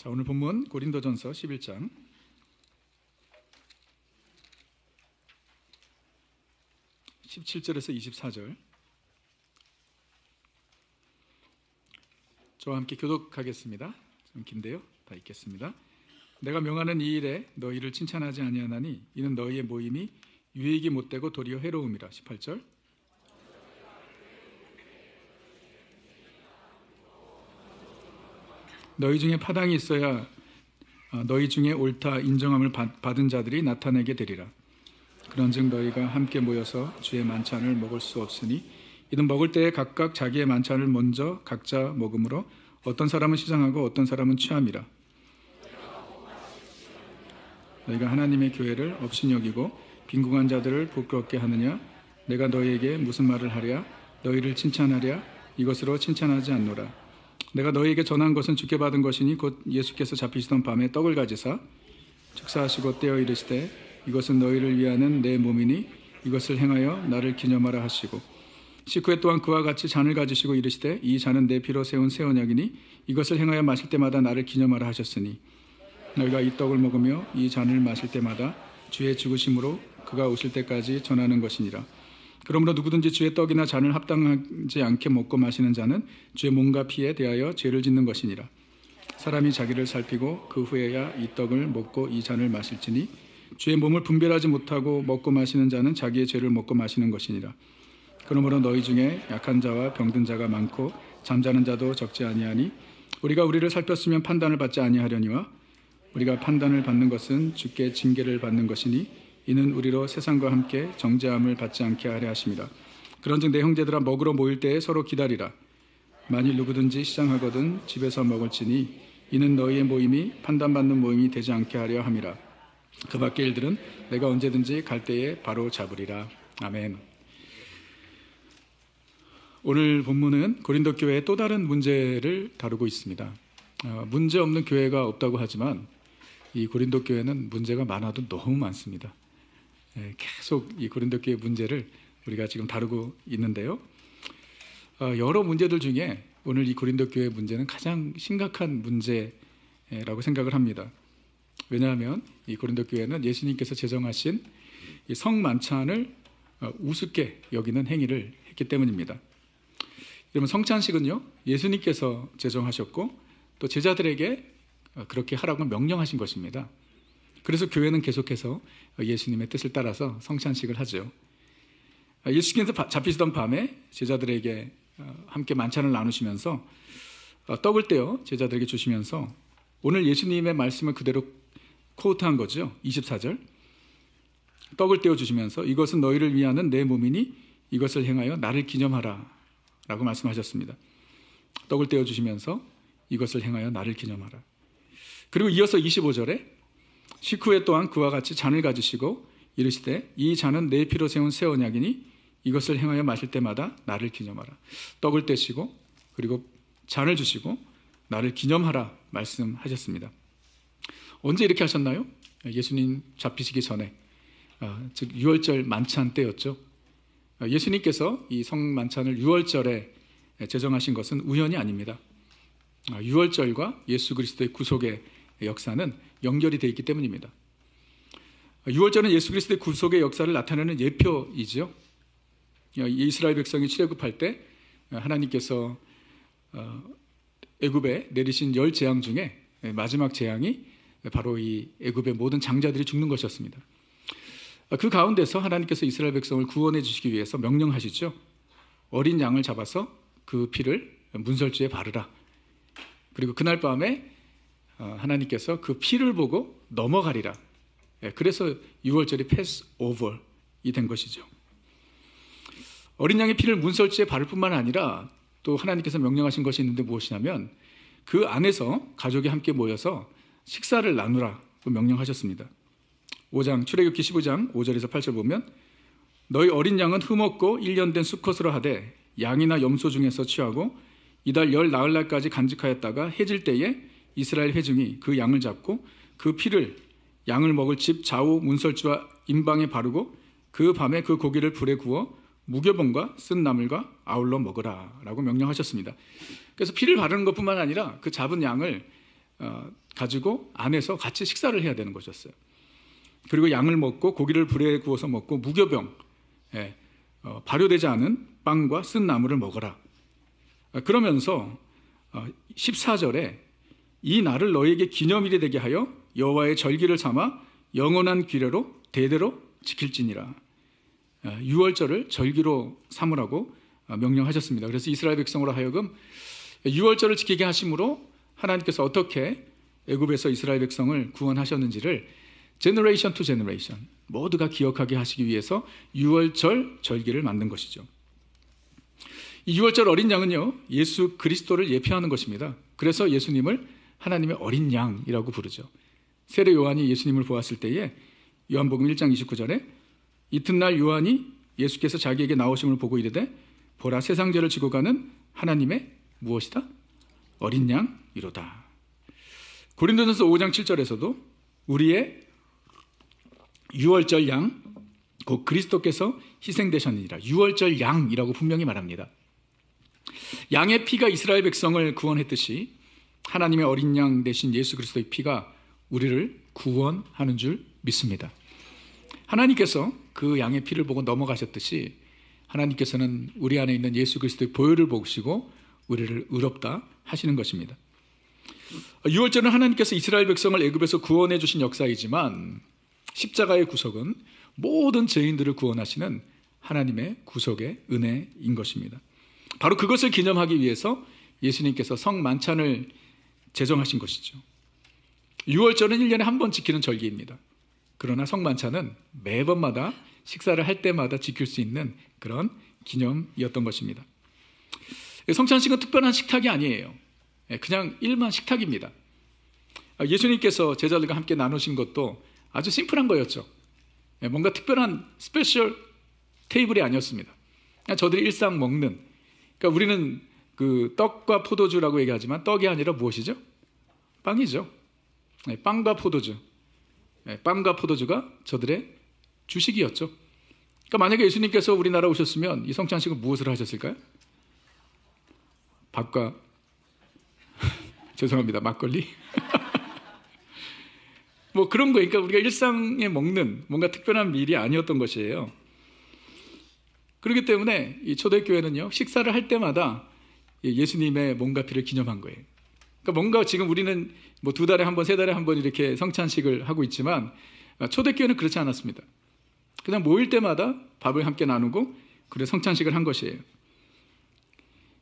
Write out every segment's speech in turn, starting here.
자, 오늘 본문 고린도전서 11장 17절에서 24절 저와 함께 교독하겠습니다. 좀 긴데요. 다 읽겠습니다. 내가 명하는 이 일에 너희를 칭찬하지 아니하나니 이는 너희의 모임이 유익이 못되고 도리어 해로움이라. 18절 너희 중에 파당이 있어야 너희 중에 옳다 인정함을 받은 자들이 나타내게 되리라. 그런즉 너희가 함께 모여서 주의 만찬을 먹을 수 없으니 이는 먹을 때에 각각 자기의 만찬을 먼저 각자 먹음으로 어떤 사람은 시장하고 어떤 사람은 취함이라. 너희가 하나님의 교회를 업신여기고 빈궁한 자들을 부끄럽게 하느냐? 내가 너희에게 무슨 말을 하랴? 너희를 칭찬하랴? 이것으로 칭찬하지 않노라. 내가 너희에게 전한 것은 주께 받은 것이니 곧 예수께서 잡히시던 밤에 떡을 가지사 축사하시고 떼어 이르시되 이것은 너희를 위하는 내 몸이니 이것을 행하여 나를 기념하라 하시고 식후에 또한 그와 같이 잔을 가지시고 이르시되 이 잔은 내 피로 세운 새 언약이니 이것을 행하여 마실 때마다 나를 기념하라 하셨으니 너희가 이 떡을 먹으며 이 잔을 마실 때마다 주의 죽으심으로 그가 오실 때까지 전하는 것이니라. 그러므로 누구든지 주의 떡이나 잔을 합당하지 않게 먹고 마시는 자는 주의 몸과 피에 대하여 죄를 짓는 것이니라. 사람이 자기를 살피고 그 후에야 이 떡을 먹고 이 잔을 마실지니 주의 몸을 분별하지 못하고 먹고 마시는 자는 자기의 죄를 먹고 마시는 것이니라. 그러므로 너희 중에 약한 자와 병든 자가 많고 잠자는 자도 적지 아니하니 우리가 우리를 살폈으면 판단을 받지 아니하려니와 우리가 판단을 받는 것은 주께 징계를 받는 것이니 이는 우리로 세상과 함께 정죄함을 받지 않게 하려 하심이라. 그런즉 내 형제들아 먹으러 모일 때에 서로 기다리라. 만일 누구든지 시장하거든 집에서 먹을지니 이는 너희의 모임이 판단받는 모임이 되지 않게 하려 함이라. 그 밖의 일들은 내가 언제든지 갈 때에 바로 잡으리라. 아멘. 오늘 본문은 고린도 교회의 또 다른 문제를 다루고 있습니다. 문제 없는 교회가 없다고 하지만 이 고린도 교회는 문제가 많아도 너무 많습니다. 계속 이 고린도 교회 문제를 우리가 지금 다루고 있는데요. 여러 문제들 중에 오늘 이 고린도 교회 문제는 가장 심각한 문제라고 생각을 합니다. 왜냐하면 이 고린도 교회는 예수님께서 제정하신 이 성만찬을 우습게 여기는 행위를 했기 때문입니다. 그러면 성찬식은요, 예수님께서 제정하셨고 또 제자들에게 그렇게 하라고 명령하신 것입니다. 그래서 교회는 계속해서 예수님의 뜻을 따라서 성찬식을 하죠. 예수님께서 잡히시던 밤에 제자들에게 함께 만찬을 나누시면서 떡을 떼어 제자들에게 주시면서 오늘 예수님의 말씀을 그대로 코트한 거죠. 24절 떡을 떼어 주시면서 이것은 너희를 위하는 내 몸이니 이것을 행하여 나를 기념하라 라고 말씀하셨습니다. 떡을 떼어 주시면서 이것을 행하여 나를 기념하라. 그리고 이어서 25절에 식후에 또한 그와 같이 잔을 가지시고 이르시되 이 잔은 내 피로 세운 새 언약이니 이것을 행하여 마실 때마다 나를 기념하라. 떡을 떼시고 그리고 잔을 주시고 나를 기념하라 말씀하셨습니다. 언제 이렇게 하셨나요? 예수님 잡히시기 전에, 즉 6월절 만찬 때였죠. 예수님께서 이 성만찬을 6월절에 제정하신 것은 우연이 아닙니다. 6월절과 예수 그리스도의 구속의 역사는 연결이 되어 있기 때문입니다. 6월절은 예수 그리스도의 구속의 역사를 나타내는 예표이지요. 이스라엘 백성이 출애굽할 때 하나님께서 애굽에 내리신 10재앙 중에 마지막 재앙이 바로 이 애굽의 모든 장자들이 죽는 것이었습니다. 그 가운데서 하나님께서 이스라엘 백성을 구원해 주시기 위해서 명령하시죠. 어린 양을 잡아서 그 피를 문설주에 바르라. 그리고 그날 밤에 하나님께서 그 피를 보고 넘어가리라. 그래서 6월절이 패스오버이 된 것이죠. 어린 양의 피를 문설주에 바를 뿐만 아니라 또 하나님께서 명령하신 것이 있는데 무엇이냐면 그 안에서 가족이 함께 모여서 식사를 나누라고 명령하셨습니다. 5장 출애굽기 15장 5절에서 8절 보면 너희 어린 양은 흠없고 1년 된 수컷으로 하되 양이나 염소 중에서 취하고 이달 열 나흘날까지 간직하였다가 해질 때에 이스라엘 회중이 그 양을 잡고 그 피를 양을 먹을 집 좌우 문설주와 임방에 바르고 그 밤에 그 고기를 불에 구워 무교병과 쓴 나물과 아울러 먹으라 라고 명령하셨습니다. 그래서 피를 바르는 것뿐만 아니라 그 잡은 양을 가지고 안에서 같이 식사를 해야 되는 것이었어요. 그리고 양을 먹고 고기를 불에 구워서 먹고 무교병, 발효되지 않은 빵과 쓴 나물을 먹어라. 그러면서 14절에 이 날을 너희에게 기념일이 되게 하여 여호와의 절기를 삼아 영원한 규례로 대대로 지킬지니라. 6월절을 절기로 삼으라고 명령하셨습니다. 그래서 이스라엘 백성으로 하여금 6월절을 지키게 하심으로 하나님께서 어떻게 애굽에서 이스라엘 백성을 구원하셨는지를 제너레이션 투 제너레이션 모두가 기억하게 하시기 위해서 6월절 절기를 만든 것이죠. 이 6월절 어린 양은요, 예수 그리스도를 예표하는 것입니다. 그래서 예수님을 하나님의 어린 양이라고 부르죠. 세례 요한이 예수님을 보았을 때에 요한복음 1장 29절에 이튿날 요한이 예수께서 자기에게 나오심을 보고 이르되 보라 세상 죄를 지고 가는 하나님의 무엇이다? 어린 양이로다. 고린도전서 5장 7절에서도 우리의 6월절 양, 곧 그리스도께서 희생되셨느니라. 6월절 양이라고 분명히 말합니다. 양의 피가 이스라엘 백성을 구원했듯이 하나님의 어린 양 대신 예수 그리스도의 피가 우리를 구원하는 줄 믿습니다. 하나님께서 그 양의 피를 보고 넘어가셨듯이 하나님께서는 우리 안에 있는 예수 그리스도의 보혈을 보시고 우리를 의롭다 하시는 것입니다. 6월절은 하나님께서 이스라엘 백성을 애굽에서 구원해 주신 역사이지만 십자가의 구속은 모든 죄인들을 구원하시는 하나님의 구속의 은혜인 것입니다. 바로 그것을 기념하기 위해서 예수님께서 성만찬을 제정하신 것이죠. 6월절은 1년에 한 번 지키는 절기입니다. 그러나 성만찬은 매번마다 식사를 할 때마다 지킬 수 있는 그런 기념이었던 것입니다. 성찬식은 특별한 식탁이 아니에요. 그냥 일반 식탁입니다. 예수님께서 제자들과 함께 나누신 것도 아주 심플한 거였죠. 뭔가 특별한 스페셜 테이블이 아니었습니다. 그냥 저들이 일상 먹는, 그러니까 우리는 그 떡과 포도주라고 얘기하지만 떡이 아니라 무엇이죠? 빵이죠. 빵과 포도주. 빵과 포도주가 저들의 주식이었죠. 그러니까 만약에 예수님께서 우리나라 오셨으면 이 성찬식은 무엇을 하셨을까요? 밥과 죄송합니다. 막걸리? 뭐 그런 거니까 우리가 일상에 먹는 뭔가 특별한 일이 아니었던 것이에요. 그렇기 때문에 이 초대교회는요, 식사를 할 때마다 예수님의 몸과 피를 기념한 거예요. 그러니까 뭔가 지금 우리는 뭐 2달에 한 번, 3달에 한 번 이렇게 성찬식을 하고 있지만 초대교회는 그렇지 않았습니다. 그냥 모일 때마다 밥을 함께 나누고 그래 성찬식을 한 것이에요.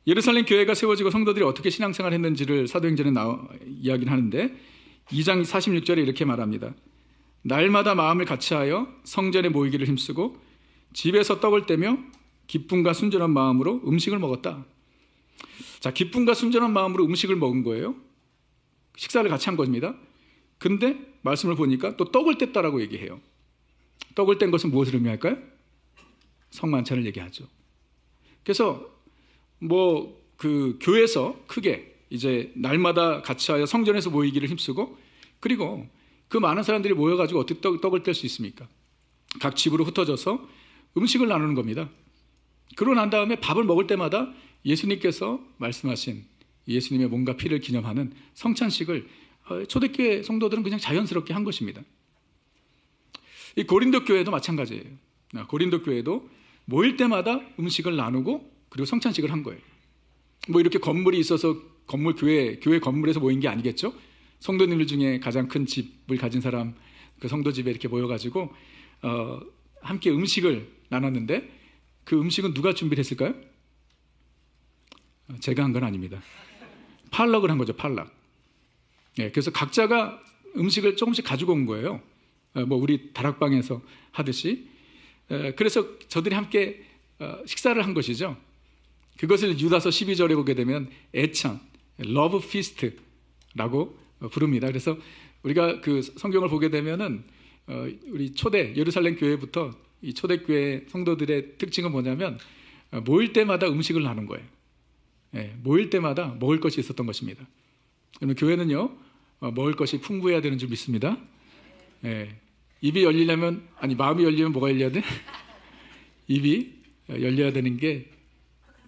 예루살렘 교회가 세워지고 성도들이 어떻게 신앙생활을 했는지를 사도행전에 이야기를 하는데 2장 46절에 이렇게 말합니다. 날마다 마음을 같이하여 성전에 모이기를 힘쓰고 집에서 떡을 떼며 기쁨과 순전한 마음으로 음식을 먹었다. 자, 기쁨과 순전한 마음으로 음식을 먹은 거예요. 식사를 같이 한 겁니다. 근데 말씀을 보니까 또 떡을 뗐다라고 얘기해요. 떡을 뗀 것은 무엇을 의미할까요? 성만찬을 얘기하죠. 그래서 뭐 그 교회에서 크게 이제 날마다 같이하여 성전에서 모이기를 힘쓰고, 그리고 그 많은 사람들이 모여가지고 어떻게 떡을 뗄 수 있습니까? 각 집으로 흩어져서 음식을 나누는 겁니다. 그러고 난 다음에 밥을 먹을 때마다 예수님께서 말씀하신 예수님의 몸과 피를 기념하는 성찬식을 초대교회 성도들은 그냥 자연스럽게 한 것입니다. 이 고린도 교회도 마찬가지예요. 고린도 교회도 모일 때마다 음식을 나누고 그리고 성찬식을 한 거예요. 뭐 이렇게 건물이 있어서 교회 건물에서 모인 게 아니겠죠? 성도님들 중에 가장 큰 집을 가진 사람, 그 성도 집에 이렇게 모여가지고 함께 음식을 나눴는데 그 음식은 누가 준비를 했을까요? 제가 한 건 아닙니다. 팔락을 한 거죠, 팔락. 그래서 각자가 음식을 조금씩 가지고 온 거예요. 뭐 우리 다락방에서 하듯이. 그래서 저들이 함께 식사를 한 것이죠. 그것을 유다서 12절에 보게 되면 애찬, 러브 피스트라고 부릅니다. 그래서 우리가 그 성경을 보게 되면은 우리 초대 예루살렘 교회부터 이 초대교회 성도들의 특징은 뭐냐면 모일 때마다 음식을 나눈 거예요. 모일 때마다 먹을 것이 있었던 것입니다. 그러면 교회는요, 먹을 것이 풍부해야 되는 줄 믿습니다. 입이 열리려면, 마음이 열리면 뭐가 열려야 돼? 입이 열려야 되는 게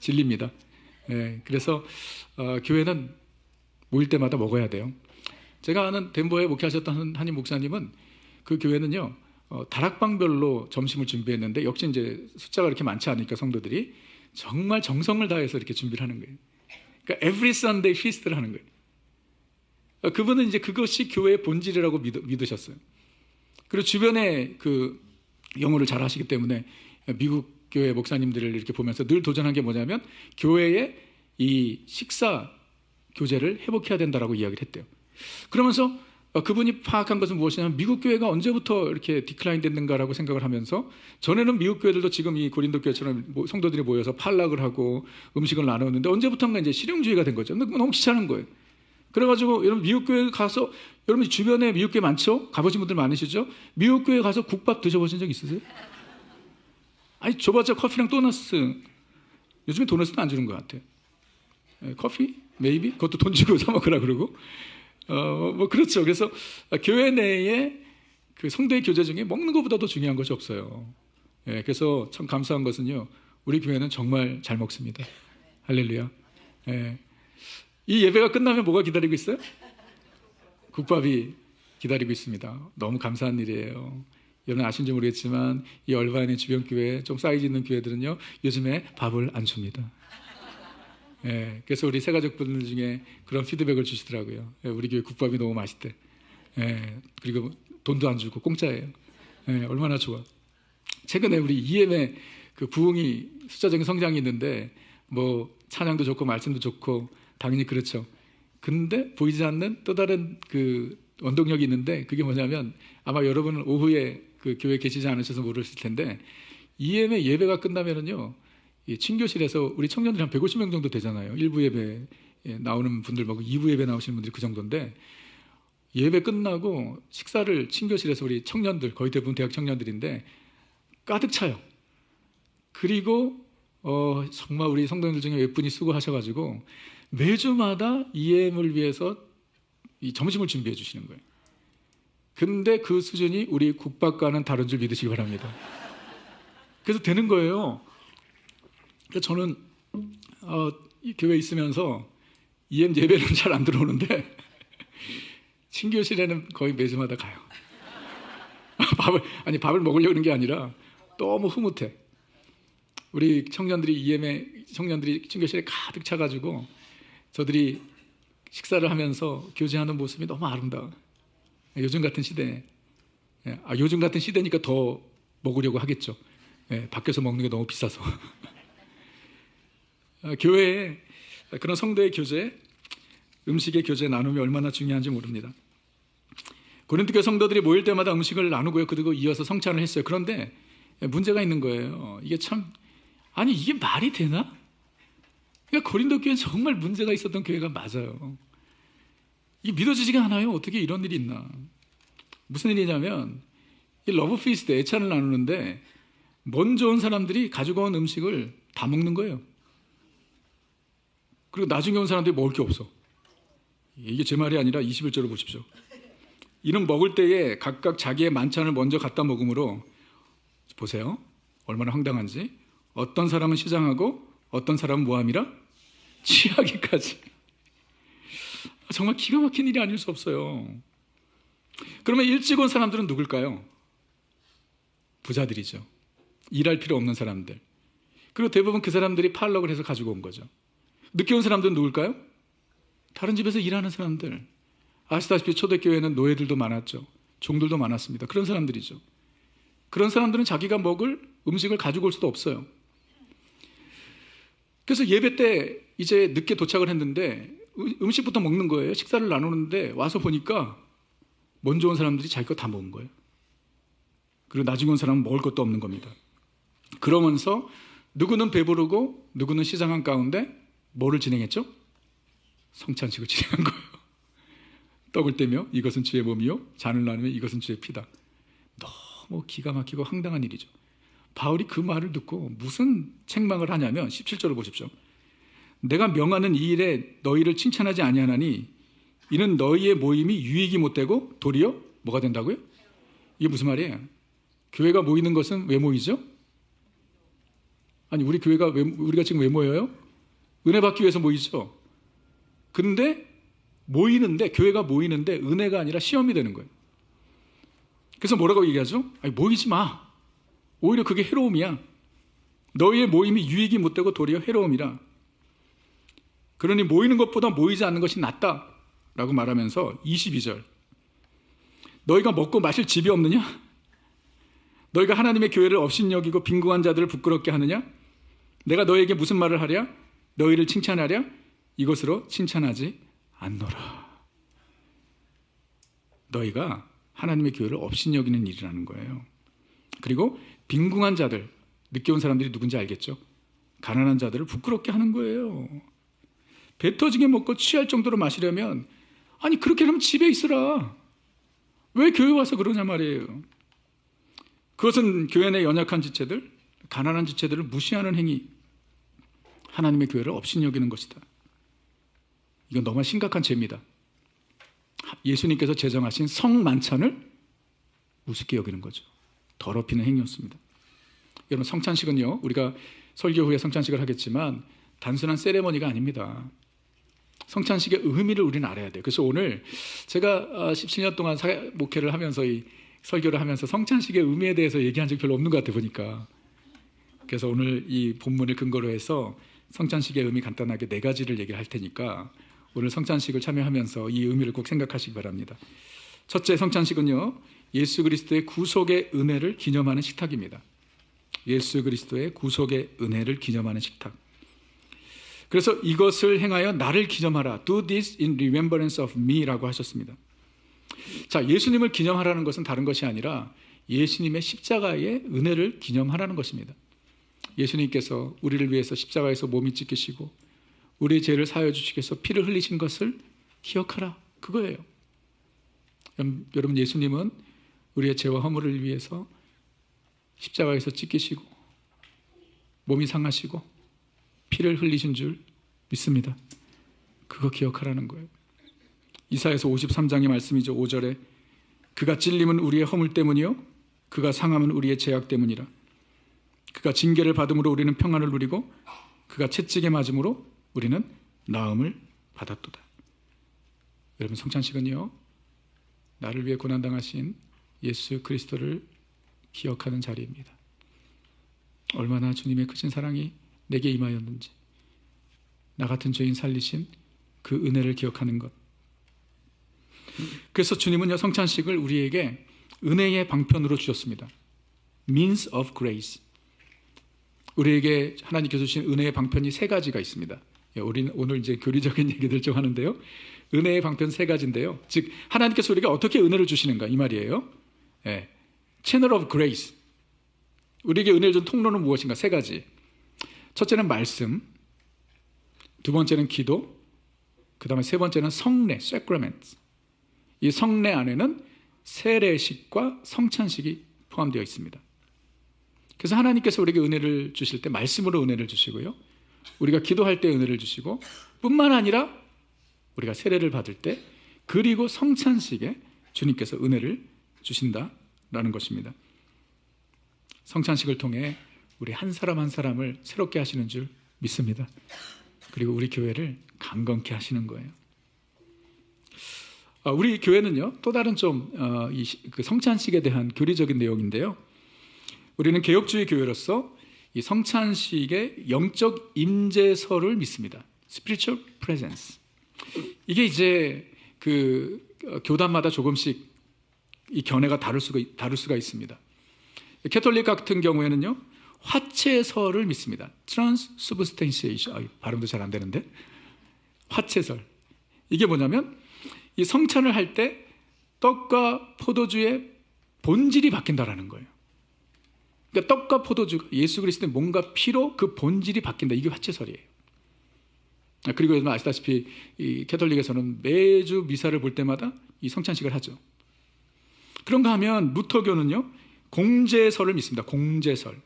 진리입니다. 그래서 교회는 모일 때마다 먹어야 돼요. 제가 아는 덴버에 목회하셨던 한인 목사님은 그 교회는요, 다락방별로 점심을 준비했는데 역시 이제 숫자가 그렇게 많지 않으니까 성도들이 정말 정성을 다해서 이렇게 준비를 하는 거예요. 그러니까 every Sunday feast를 하는 거예요. 그분은 이제 그것이 교회의 본질이라고 믿으셨어요. 그리고 주변에 그 영어를 잘 하시기 때문에 미국 교회 목사님들을 이렇게 보면서 늘 도전한 게 뭐냐면 교회의 이 식사 교제를 회복해야 된다라고 이야기를 했대요. 그러면서 그분이 파악한 것은 무엇이냐면 미국 교회가 언제부터 이렇게 디클라인 됐는가라고 생각을 하면서 전에는 미국 교회들도 지금 이 고린도 교회처럼 성도들이 모여서 팔락을 하고 음식을 나누었는데 언제부턴가 이제 실용주의가 된 거죠. 너무 귀찮은 거예요. 그래가지고 여러분 미국 교회 가서 여러분 주변에 미국 교회 많죠? 가보신 분들 많으시죠? 미국 교회 가서 국밥 드셔보신 적 있으세요? 아니 줘봤자 커피랑 도너스. 요즘에 도너스는 안 주는 것 같아요. 커피? 메이비? 그것도 돈 주고 사 먹으라 그러고. 뭐 그렇죠. 그래서 교회 내에 그 성도의 교제 중에 먹는 것보다도 중요한 것이 없어요. 그래서 참 감사한 것은요, 우리 교회는 정말 잘 먹습니다. 할렐루야. 이 예배가 끝나면 뭐가 기다리고 있어요? 국밥이 기다리고 있습니다. 너무 감사한 일이에요. 여러분 아신지 모르겠지만 이 얼바인의 주변 교회, 좀 사이즈 있는 교회들은요 요즘에 밥을 안 줍니다. 그래서 우리 새가족분들 중에 그런 피드백을 주시더라고요. 우리 교회 국밥이 너무 맛있대. 그리고 돈도 안 주고 공짜예요. 얼마나 좋아. 최근에 우리 EM의 그 부흥이 숫자적인 성장이 있는데 뭐 찬양도 좋고 말씀도 좋고 당연히 그렇죠. 근데 보이지 않는 또 다른 그 원동력이 있는데 그게 뭐냐면 아마 여러분은 오후에 그 교회에 계시지 않으셔서 모르실 텐데 EM의 예배가 끝나면은요 이 친교실에서 우리 청년들이 한 150명 정도 되잖아요. 1부 예배 나오는 분들 말고 2부 예배 나오시는 분들이 그 정도인데 예배 끝나고 식사를 친교실에서 우리 청년들 거의 대부분 대학 청년들인데 가득 차요. 그리고 정말 우리 성도님들 중에 몇 분이 수고하셔가지고 매주마다 EM을 위해서 이 점심을 준비해 주시는 거예요. 근데 그 수준이 우리 국밥과는 다른 줄 믿으시기 바랍니다. 그래서 되는 거예요. 그래서 저는 이 교회에 있으면서 EM 예배는 잘 안 들어오는데 친교실에는 거의 매주마다 가요. 밥을 먹으려고 그런 게 아니라 너무 흐뭇해. 우리 청년들이 EM의 청년들이 친교실에 가득 차가지고 저들이 식사를 하면서 교제하는 모습이 너무 아름다워. 요즘 같은 시대에 요즘 같은 시대니까 더 먹으려고 하겠죠. 밖에서 먹는 게 너무 비싸서. 교회에 그런 성도의 교제, 음식의 교제 나눔이 얼마나 중요한지 모릅니다. 고린도 교회 성도들이 모일 때마다 음식을 나누고요. 그리고 이어서 성찬을 했어요. 그런데 문제가 있는 거예요. 이게 참 아니 이게 말이 되나? 그러니까 고린도 교회는 정말 문제가 있었던 교회가 맞아요. 이게 믿어지지가 않아요. 어떻게 이런 일이 있나? 무슨 일이냐면 이 러브 피스트 애찬을 나누는데 먼저 온 사람들이 가지고 온 음식을 다 먹는 거예요. 그리고 나중에 온 사람들이 먹을 게 없어. 이게 제 말이 아니라 21절을 보십시오. 이는 먹을 때에 각각 자기의 만찬을 먼저 갖다 먹음으로 보세요. 얼마나 황당한지. 어떤 사람은 시장하고 어떤 사람은 모함이라 취하기까지. 정말 기가 막힌 일이 아닐 수 없어요. 그러면 일찍 온 사람들은 누굴까요? 부자들이죠. 일할 필요 없는 사람들. 그리고 대부분 그 사람들이 팔럭을 해서 가지고 온 거죠. 늦게 온 사람들은 누굴까요? 다른 집에서 일하는 사람들. 아시다시피 초대교회는 노예들도 많았죠. 종들도 많았습니다. 그런 사람들이죠. 그런 사람들은 자기가 먹을 음식을 가지고 올 수도 없어요. 그래서 예배 때 이제 늦게 도착을 했는데 음식부터 먹는 거예요. 식사를 나누는데 와서 보니까 먼저 온 사람들이 자기 거 다 먹은 거예요. 그리고 나중에 온 사람은 먹을 것도 없는 겁니다. 그러면서 누구는 배부르고 누구는 시장한 가운데 뭐를 진행했죠? 성찬식을 진행한 거예요. 떡을 떼며 이것은 주의 몸이요 잔을 나누며 이것은 주의 피다. 너무 기가 막히고 황당한 일이죠. 바울이 그 말을 듣고 무슨 책망을 하냐면 17절을 보십시오. 내가 명하는 이 일에 너희를 칭찬하지 아니하나니 이는 너희의 모임이 유익이 못되고 도리어 뭐가 된다고요? 이게 무슨 말이에요? 교회가 모이는 것은 왜 모이죠? 아니 우리가 지금 왜 모여요? 은혜 받기 위해서 모이죠. 근데 모이는데, 교회가 모이는데 은혜가 아니라 시험이 되는 거예요. 그래서 뭐라고 얘기하죠? 아니, 모이지 마. 오히려 그게 해로움이야. 너희의 모임이 유익이 못되고 도리어 해로움이라. 그러니 모이는 것보다 모이지 않는 것이 낫다 라고 말하면서 22절, 너희가 먹고 마실 집이 없느냐? 너희가 하나님의 교회를 업신여기고 빈궁한 자들을 부끄럽게 하느냐? 내가 너희에게 무슨 말을 하랴? 너희를 칭찬하랴? 이것으로 칭찬하지 않노라. 너희가 하나님의 교회를 업신여기는 일이라는 거예요. 그리고 빈궁한 자들, 늦게 온 사람들이 누군지 알겠죠? 가난한 자들을 부끄럽게 하는 거예요. 배 터지게 먹고 취할 정도로 마시려면, 아니 그렇게 하면 집에 있으라. 왜 교회 와서 그러냐 말이에요. 그것은 교회 내 연약한 지체들, 가난한 지체들을 무시하는 행위, 하나님의 교회를 업신여기는 것이다. 이건 너무 심각한 죄입니다. 예수님께서 제정하신 성만찬을 우습게 여기는 거죠. 더럽히는 행위였습니다. 여러분, 성찬식은요, 우리가 설교 후에 성찬식을 하겠지만 단순한 세레머니가 아닙니다. 성찬식의 의미를 우리는 알아야 돼요. 그래서 오늘 제가 17년 동안 목회를 하면서 이 설교를 하면서 성찬식의 의미에 대해서 얘기한 적이 별로 없는 것 같아 보니까, 그래서 오늘 이 본문을 근거로 해서 성찬식의 의미 간단하게 4가지를 얘기를 할 테니까 오늘 성찬식을 참여하면서 이 의미를 꼭 생각하시기 바랍니다. 첫째, 성찬식은요, 예수 그리스도의 구속의 은혜를 기념하는 식탁입니다. 예수 그리스도의 구속의 은혜를 기념하는 식탁. 그래서 이것을 행하여 나를 기념하라. Do this in remembrance of me 라고 하셨습니다. 자, 예수님을 기념하라는 것은 다른 것이 아니라 예수님의 십자가의 은혜를 기념하라는 것입니다. 예수님께서 우리를 위해서 십자가에서 몸이 찢기시고 우리의 죄를 사하여 주시기 위해서 피를 흘리신 것을 기억하라, 그거예요. 여러분, 예수님은 우리의 죄와 허물을 위해서 십자가에서 찢기시고 몸이 상하시고 피를 흘리신 줄 믿습니다. 그거 기억하라는 거예요. 이사야서 53장의 말씀이죠. 5절에 그가 찔림은 우리의 허물 때문이요 그가 상함은 우리의 죄악 때문이라. 그가 징계를 받음으로 우리는 평안을 누리고 그가 채찍에 맞음으로 우리는 나음을 받았도다. 여러분, 성찬식은요, 나를 위해 고난당하신 예수 그리스도를 기억하는 자리입니다. 얼마나 주님의 크신 사랑이 내게 임하였는지, 나 같은 죄인 살리신 그 은혜를 기억하는 것. 그래서 주님은요, 성찬식을 우리에게 은혜의 방편으로 주셨습니다. Means of grace. 우리에게 하나님께서 주신 은혜의 방편이 3가지가 있습니다. 우리는 오늘 이제 교리적인 얘기들 좀 하는데요, 은혜의 방편 3가지인데요, 즉 하나님께서 우리에게 어떻게 은혜를 주시는가 이 말이에요. Channel of grace. 우리에게 은혜를 준 통로는 무엇인가? 3가지. 첫째는 말씀, 2번째는 기도, 그 다음에 3번째는 성례, sacrament. 이 성례 안에는 세례식과 성찬식이 포함되어 있습니다. 그래서 하나님께서 우리에게 은혜를 주실 때 말씀으로 은혜를 주시고요, 우리가 기도할 때 은혜를 주시고, 뿐만 아니라 우리가 세례를 받을 때, 그리고 성찬식에 주님께서 은혜를 주신다라는 것입니다. 성찬식을 통해 우리 한 사람 한 사람을 새롭게 하시는 줄 믿습니다. 그리고 우리 교회를 강건케 하시는 거예요. 우리 교회는요, 또 다른 그 성찬식에 대한 교리적인 내용인데요, 우리는 개혁주의 교회로서 이 성찬식의 영적 임재설을 믿습니다. Spiritual presence. 이게 이제 그 교단마다 조금씩 이 견해가 다를 수가 있습니다. 캐톨릭 같은 경우에는요, 화채설을 믿습니다. Transubstantiation. 발음도 잘 안 되는데, 화채설. 이게 뭐냐면 이 성찬을 할 때 떡과 포도주의 본질이 바뀐다라는 거예요. 그러니까 떡과 포도주가 예수 그리스도의 몸과 피로 그 본질이 바뀐다. 이게 화채설이에요. 그리고 여러분 아시다시피 이 캐톨릭에서는 매주 미사를 볼 때마다 이 성찬식을 하죠. 그런가 하면 루터교는요, 공제설을 믿습니다. 공제설.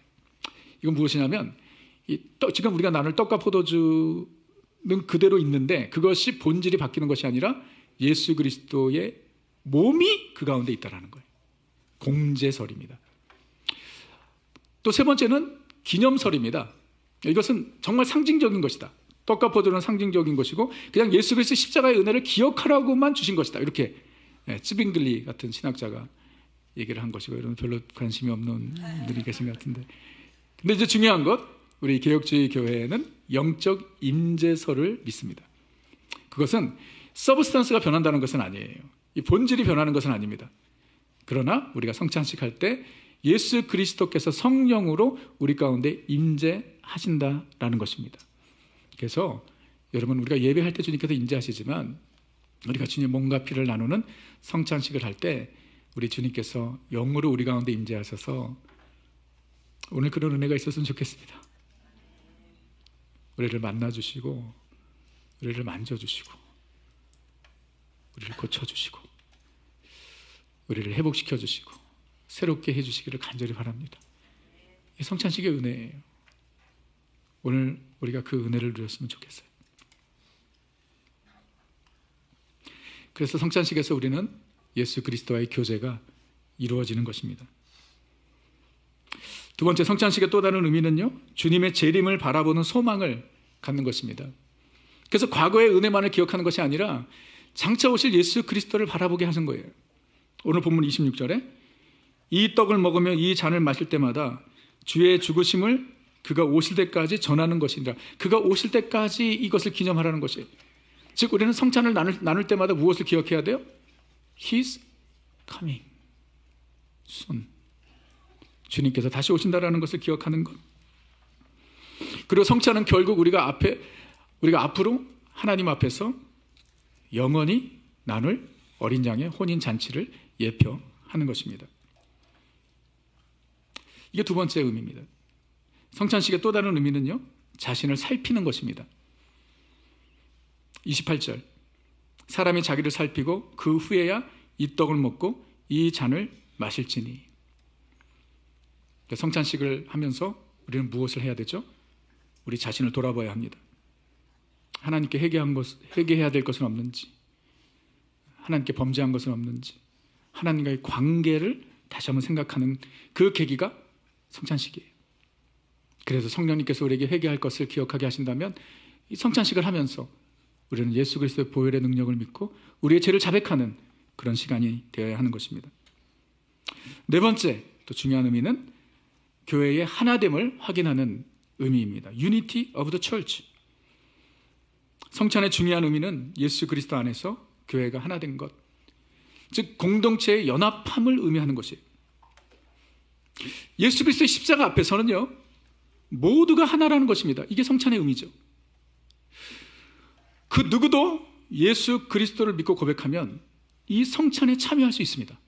이건 무엇이냐면 지금 우리가 나눌 떡과 포도주는 그대로 있는데 그것이 본질이 바뀌는 것이 아니라 예수 그리스도의 몸이 그 가운데 있다라는 거예요. 공제설입니다. 또 3번째는 기념설입니다. 이것은 정말 상징적인 것이다. 떡과 포도는 상징적인 것이고 그냥 예수 그리스도의 십자가의 은혜를 기억하라고만 주신 것이다. 이렇게 츠빙글리 같은 신학자가 얘기를 한 것이고, 여러분 별로 관심이 없는 분들이 계신 것 같은데, 근데 이제 중요한 것, 우리 개혁주의 교회는 영적 임재설을 믿습니다. 그것은 서브스턴스가 변한다는 것은 아니에요. 이 본질이 변하는 것은 아닙니다. 그러나 우리가 성찬식 할 때 예수 그리스도께서 성령으로 우리 가운데 임재하신다라는 것입니다. 그래서 여러분, 우리가 예배할 때 주님께서 임재하시지만 우리가 주님의 몸과 피를 나누는 성찬식을 할 때 우리 주님께서 영으로 우리 가운데 임재하셔서 오늘 그런 은혜가 있었으면 좋겠습니다. 우리를 만나주시고 우리를 만져주시고 우리를 고쳐주시고 우리를 회복시켜주시고 새롭게 해주시기를 간절히 바랍니다. 이 성찬식의 은혜예요. 오늘 우리가 그 은혜를 누렸으면 좋겠어요. 그래서 성찬식에서 우리는 예수 그리스도와의 교제가 이루어지는 것입니다. 두 번째, 성찬식의 또 다른 의미는요, 주님의 재림을 바라보는 소망을 갖는 것입니다. 그래서 과거의 은혜만을 기억하는 것이 아니라 장차 오실 예수 그리스도를 바라보게 하신 거예요. 오늘 본문 26절에 이 떡을 먹으며 이 잔을 마실 때마다 주의 죽으심을 그가 오실 때까지 전하는 것이니라. 그가 오실 때까지 이것을 기념하라는 것이에요. 즉 우리는 성찬을 나눌 때마다 무엇을 기억해야 돼요? He's coming soon. 주님께서 다시 오신다라는 것을 기억하는 것. 그리고 성찬은 결국 우리가 앞으로 하나님 앞에서 영원히 나눌 어린 양의 혼인 잔치를 예표하는 것입니다. 이게 두 번째 의미입니다. 성찬식의 또 다른 의미는요, 자신을 살피는 것입니다. 28절, 사람이 자기를 살피고 그 후에야 이 떡을 먹고 이 잔을 마실지니. 성찬식을 하면서 우리는 무엇을 해야 되죠? 우리 자신을 돌아봐야 합니다. 하나님께 회개해야 될 것은 없는지, 하나님께 범죄한 것은 없는지, 하나님과의 관계를 다시 한번 생각하는 그 계기가 성찬식이에요. 그래서 성령님께서 우리에게 회개할 것을 기억하게 하신다면 이 성찬식을 하면서 우리는 예수 그리스도의 보혈의 능력을 믿고 우리의 죄를 자백하는 그런 시간이 되어야 하는 것입니다. 네 번째, 또 중요한 의미는 교회의 하나됨을 확인하는 의미입니다. Unity of the Church. 성찬의 중요한 의미는 예수 그리스도 안에서 교회가 하나된 것, 즉 공동체의 연합함을 의미하는 것이에요. 예수 그리스도의 십자가 앞에서는요, 모두가 하나라는 것입니다. 이게 성찬의 의미죠. 그 누구도 예수 그리스도를 믿고 고백하면 이 성찬에 참여할 수 있습니다.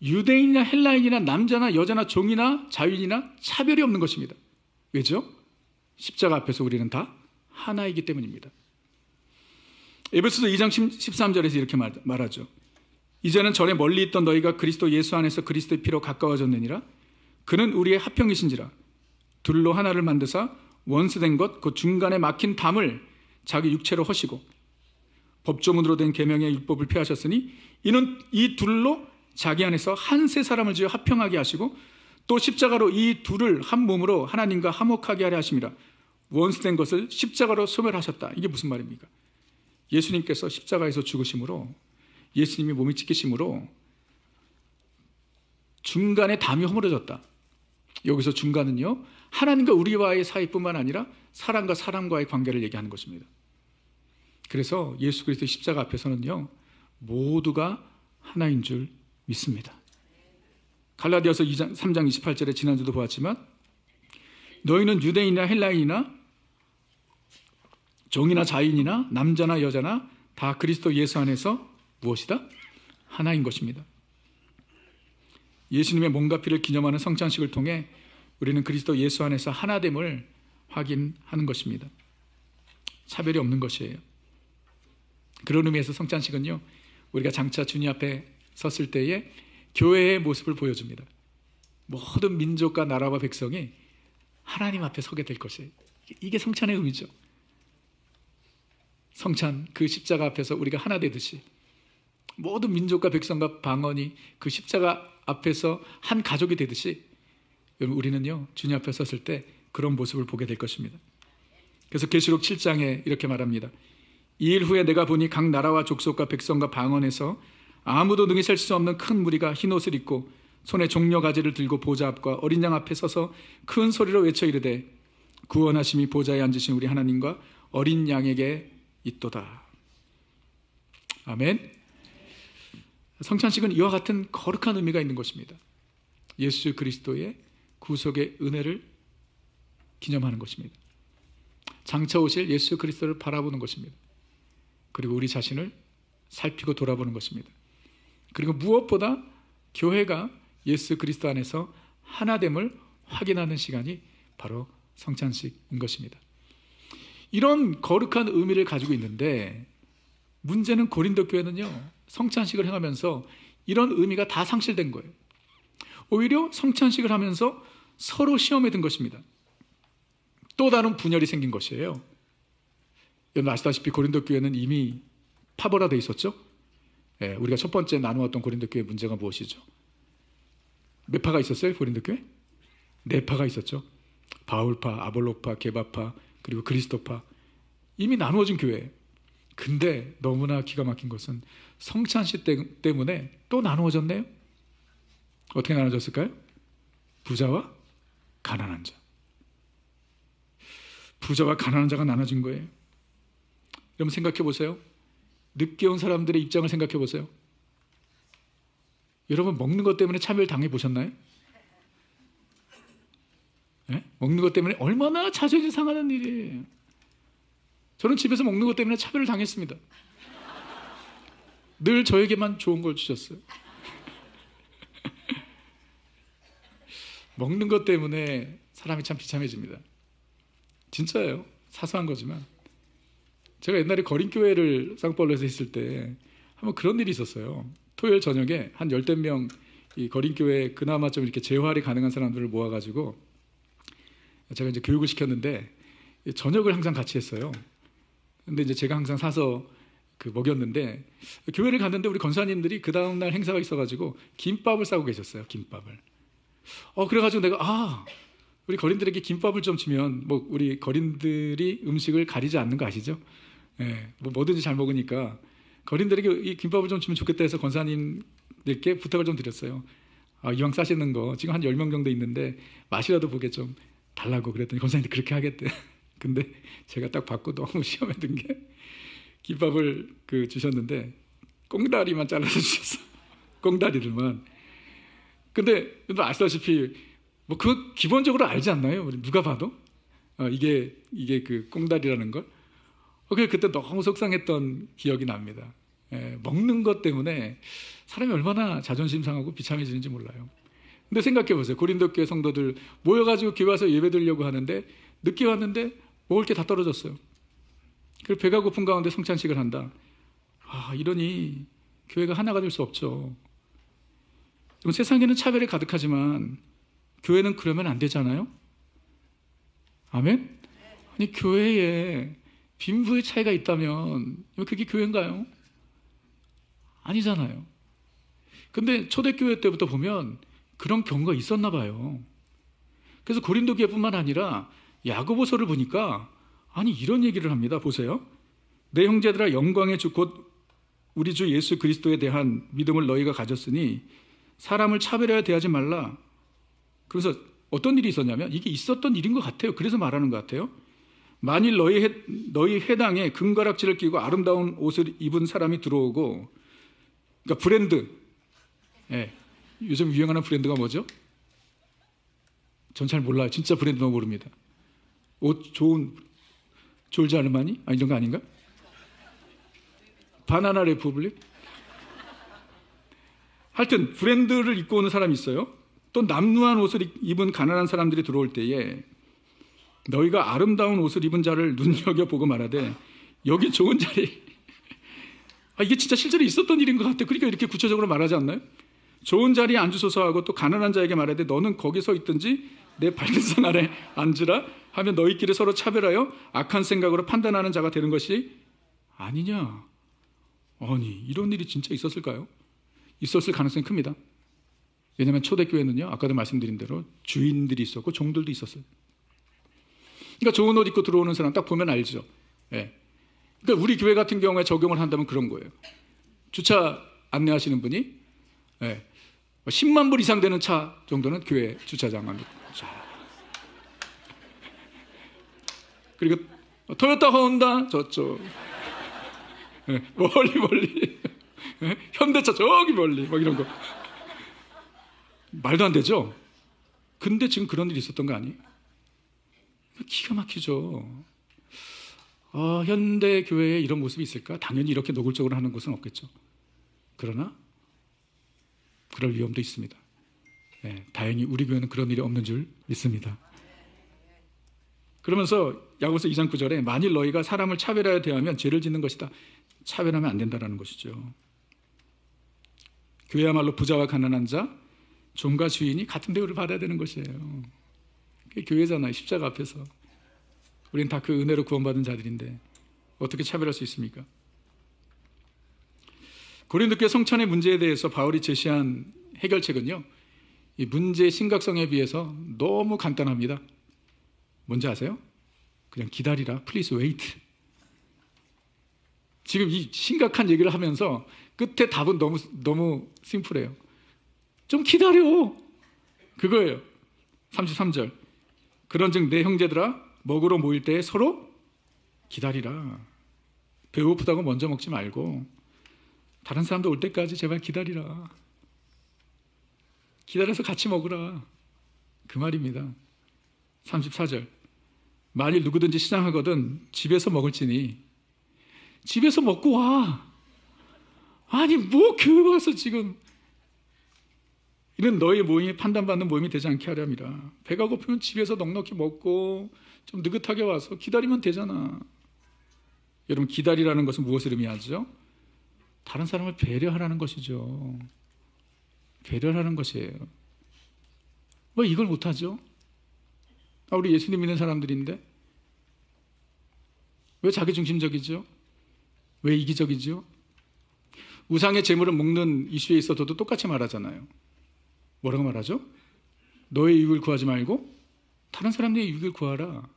유대인이나 헬라인이나 남자나 여자나 종이나 자유인이나 차별이 없는 것입니다. 왜죠? 십자가 앞에서 우리는 다 하나이기 때문입니다. 에베소서 2장 13절에서 이렇게 말하죠. 이제는 전에 멀리 있던 너희가 그리스도 예수 안에서 그리스도의 피로 가까워졌느니라. 그는 우리의 합형이신지라. 둘로 하나를 만드사 원수된 것 그 중간에 막힌 담을 자기 육체로 허시고 법조문으로 된 계명의 율법을 폐하셨으니 이는 이 둘로 자기 안에서 한 세 사람을 지어 합형하게 하시고 또 십자가로 이 둘을 한 몸으로 하나님과 화목하게 하려 하심이라. 원수된 것을 십자가로 소멸하셨다. 이게 무슨 말입니까? 예수님께서 십자가에서 죽으심으로, 예수님이 몸이 찢기심으로 중간에 담이 허물어졌다. 여기서 중간은요, 하나님과 우리와의 사이뿐만 아니라 사람과 사람과의 관계를 얘기하는 것입니다. 그래서 예수 그리스도의 십자가 앞에서는요, 모두가 하나인 줄 믿습니다. 갈라디아서 3장 28절에 지난주도 보았지만 너희는 유대인이나 헬라인이나 종이나 자인이나 남자나 여자나 다 그리스도 예수 안에서 무엇이다? 하나인 것입니다. 예수님의 몸과 피를 기념하는 성찬식을 통해 우리는 그리스도 예수 안에서 하나됨을 확인하는 것입니다. 차별이 없는 것이에요. 그런 의미에서 성찬식은요, 우리가 장차 주님 앞에 섰을 때에 교회의 모습을 보여줍니다. 모든 민족과 나라와 백성이 하나님 앞에 서게 될 것이에요. 이게 성찬의 의미죠. 성찬, 그 십자가 앞에서 우리가 하나 되듯이 모든 민족과 백성과 방언이 그 십자가 앞에서 한 가족이 되듯이 여러분, 우리는요, 주님 앞에 섰을 때 그런 모습을 보게 될 것입니다. 그래서 계시록 7장에 이렇게 말합니다. 이 일 후에 내가 보니 각 나라와 족속과 백성과 방언에서 아무도 능히 셀 수 없는 큰 무리가 흰옷을 입고 손에 종려 가지를 들고 보좌 앞과 어린 양 앞에 서서 큰 소리로 외쳐 이르되 구원하심이 보좌에 앉으신 우리 하나님과 어린 양에게 있도다. 아멘. 성찬식은 이와 같은 거룩한 의미가 있는 것입니다. 예수 그리스도의 구속의 은혜를 기념하는 것입니다. 장차 오실 예수 그리스도를 바라보는 것입니다. 그리고 우리 자신을 살피고 돌아보는 것입니다. 그리고 무엇보다 교회가 예수 그리스도 안에서 하나됨을 확인하는 시간이 바로 성찬식인 것입니다. 이런 거룩한 의미를 가지고 있는데 문제는 고린도 교회는요, 성찬식을 행하면서 이런 의미가 다 상실된 거예요. 오히려 성찬식을 하면서 서로 시험에 든 것입니다. 또 다른 분열이 생긴 것이에요. 여러분 아시다시피 고린도 교회는 이미 파벌화되어 있었죠. 우리가 첫 번째 나누었던 고린도 교회 문제가 무엇이죠? 몇 파가 있었어요? 고린도 교회? 4파가 있었죠. 바울파, 아볼로파, 게바파, 그리고 그리스도파. 이미 나누어진 교회예요. 근데 너무나 기가 막힌 것은 성찬식 때문에 또 나누어졌네요. 어떻게 나눠졌을까요? 부자와 가난한 자. 부자와 가난한 자가 나눠진 거예요. 여러분 생각해 보세요. 늦게 온 사람들의 입장을 생각해 보세요. 여러분 먹는 것 때문에 차별 당해 보셨나요? 네? 먹는 것 때문에 얼마나 자존심 상하는 일이에요. 저는 집에서 먹는 것 때문에 차별을 당했습니다. 늘 저에게만 좋은 걸 주셨어요. 먹는 것 때문에 사람이 참 비참해집니다. 진짜예요. 사소한 거지만 제가 옛날에 거린교회를 쌍벌로에서 있을 때 한번 그런 일이 있었어요. 토요일 저녁에 한 10명 이 거린교회 그나마 좀 이렇게 재활이 가능한 사람들을 모아가지고 제가 이제 교육을 시켰는데 저녁을 항상 같이 했어요. 근데 이제 제가 항상 사서 먹였는데 교회를 갔는데 우리 권사님들이 그 다음날 행사가 있어가지고 김밥을 싸고 계셨어요. 김밥을. 그래가지고 내가 우리 거린들에게 김밥을 좀 주면 뭐 우리 거린들이 음식을 가리지 않는 거 아시죠? 뭐든지 잘 먹으니까 거린들에게 이 김밥을 좀 주면 좋겠다 해서 권사님들께 부탁을 좀 드렸어요. 이왕 싸시는 거 지금 한 10명 정도 있는데 맛이라도 보게 좀 달라고 그랬더니 권사님들 그렇게 하겠대. 근데 제가 딱 받고 너무 시험에 든 게 김밥을 주셨는데 꽁다리만 잘라서 주셨어. 꽁다리들만. 근데 아시다시피 뭐 그 기본적으로 알지 않나요? 우리 누가 봐도 이게 그 꽁다리라는 걸. 그때 너무 속상했던 기억이 납니다. 먹는 것 때문에 사람이 얼마나 자존심 상하고 비참해지는지 몰라요. 근데 생각해 보세요. 고린도 교회 성도들 모여가지고 교회 와서 예배 드리려고 하는데 늦게 왔는데 먹을 게 다 떨어졌어요. 그리고 배가 고픈 가운데 성찬식을 한다. 이러니 교회가 하나가 될 수 없죠. 세상에는 차별이 가득하지만 교회는 그러면 안 되잖아요. 아멘? 아니 교회에 빈부의 차이가 있다면 그게 교회인가요? 아니잖아요. 근데 초대교회 때부터 보면 그런 경우가 있었나 봐요. 그래서 고린도 교회뿐만 아니라 야고보서를 보니까 이런 얘기를 합니다. 보세요. 내 형제들아 영광의 주 곧 우리 주 예수 그리스도에 대한 믿음을 너희가 가졌으니 사람을 차별하여 대하지 말라. 그래서 어떤 일이 있었냐면 이게 있었던 일인 것 같아요. 그래서 말하는 것 같아요. 만일 너희 회당에 금가락지를 끼고 아름다운 옷을 입은 사람이 들어오고, 그러니까 브랜드, 요즘 유행하는 브랜드가 뭐죠? 전 잘 몰라요. 진짜 브랜드 너무 모릅니다. 옷 좋은 졸지 아르마니? 이런 거 아닌가? 바나나 레퍼블릭? 하여튼 브랜드를 입고 오는 사람이 있어요. 또 남루한 옷을 입은 가난한 사람들이 들어올 때에 너희가 아름다운 옷을 입은 자를 눈여겨보고 말하되 여기 좋은 자리. 이게 진짜 실제로 있었던 일인 것 같아요. 그러니까 이렇게 구체적으로 말하지 않나요? 좋은 자리에 앉으소서 하고 또 가난한 자에게 말하되 너는 거기 서 있든지 내 발등상 아래 앉으라 하면 너희끼리 서로 차별하여 악한 생각으로 판단하는 자가 되는 것이 아니냐. 이런 일이 진짜 있었을까요? 있었을 가능성이 큽니다. 왜냐하면 초대교회는요, 아까도 말씀드린 대로 주인들이 있었고 종들도 있었어요. 그러니까 좋은 옷 입고 들어오는 사람 딱 보면 알죠. 예. 그러니까 우리 교회 같은 경우에 적용을 한다면 그런 거예요. 주차 안내하시는 분이 10만 불 이상 되는 차 정도는 교회 주차장 합니다. 그리고 토요타 혼다 저쪽 멀리 현대차 저기 멀리 막 이런 거 말도 안 되죠. 근데 지금 그런 일이 있었던 거 아니에요? 기가 막히죠. 현대 교회에 이런 모습이 있을까? 당연히 이렇게 노골적으로 하는 곳은 없겠죠. 그러나 그럴 위험도 있습니다. 다행히 우리 교회는 그런 일이 없는 줄 믿습니다. 그러면서 야고보서 2장 9절에 만일 너희가 사람을 차별하여 대하면 죄를 짓는 것이다. 차별하면 안 된다는 것이죠. 교회야말로 부자와 가난한 자, 종과 주인이 같은 대우를 받아야 되는 것이에요. 그게 교회잖아요. 십자가 앞에서. 우리는 다 그 은혜로 구원받은 자들인데 어떻게 차별할 수 있습니까? 고린도교회 성찬의 문제에 대해서 바울이 제시한 해결책은요, 이 문제의 심각성에 비해서 너무 간단합니다. 뭔지 아세요? 그냥 기다리라. Please wait. 지금 이 심각한 얘기를 하면서 끝에 답은 너무 심플해요. 좀 기다려. 그거예요. 33절. 그런즉 내 형제들아 먹으러 모일 때에 서로 기다리라. 배고프다고 먼저 먹지 말고 다른 사람도 올 때까지 제발 기다리라. 기다려서 같이 먹으라. 그 말입니다. 34절. 만일 누구든지 시장하거든 집에서 먹을지니 집에서 먹고 와. 아니 뭐 교회 와서 지금 이런 너의 모임이 판단받는 모임이 되지 않게 하렵니다. 배가 고프면 집에서 넉넉히 먹고 좀 느긋하게 와서 기다리면 되잖아. 여러분, 기다리라는 것은 무엇을 의미하죠? 다른 사람을 배려하라는 것이죠. 배려하라는 것이에요. 왜 이걸 못하죠? 우리 예수님 믿는 사람들인데 왜 자기중심적이죠? 왜 이기적이죠? 우상의 제물을 먹는 이슈에 있어서도 똑같이 말하잖아요. 뭐라고 말하죠? 너의 유익을 구하지 말고 다른 사람의 유익을 구하라.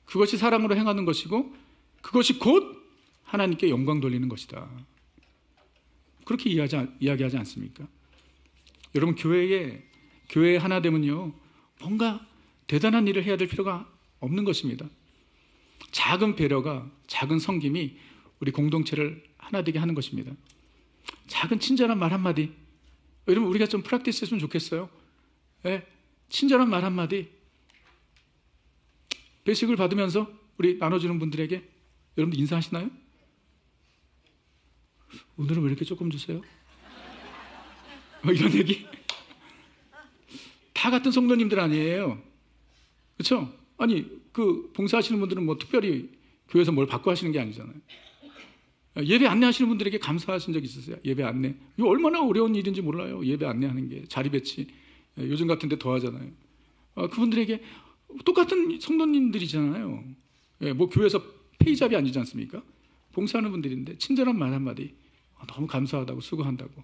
그것이 사랑으로 행하는 것이고 그것이 곧 하나님께 영광 돌리는 것이다. 그렇게 이야기하지 않습니까? 여러분, 교회의 하나됨은요, 뭔가 대단한 일을 해야 될 필요가 없는 것입니다. 작은 배려가, 작은 섬김이 우리 공동체를 하나 되게 하는 것입니다. 작은 친절한 말 한마디. 여러분, 우리가 좀 프랙티스 했으면 좋겠어요. 친절한 말 한마디. 배식을 받으면서 우리 나눠주는 분들에게 여러분들 인사하시나요? 오늘은 왜 이렇게 조금 주세요? 이런 얘기. 다 같은 성도님들 아니에요. 그렇죠? 아니, 그 봉사하시는 분들은 뭐 특별히 교회에서 뭘 받고 하시는 게 아니잖아요. 예배 안내하시는 분들에게 감사하신 적 있으세요? 예배 안내. 이거 얼마나 어려운 일인지 몰라요. 예배 안내하는 게. 자리 배치. 요즘 같은 데 더 하잖아요. 그분들에게 똑같은 성도님들이잖아요. 뭐 교회에서 페이잡이 아니지 않습니까? 봉사하는 분들인데 친절한 말 한마디. 너무 감사하다고, 수고한다고.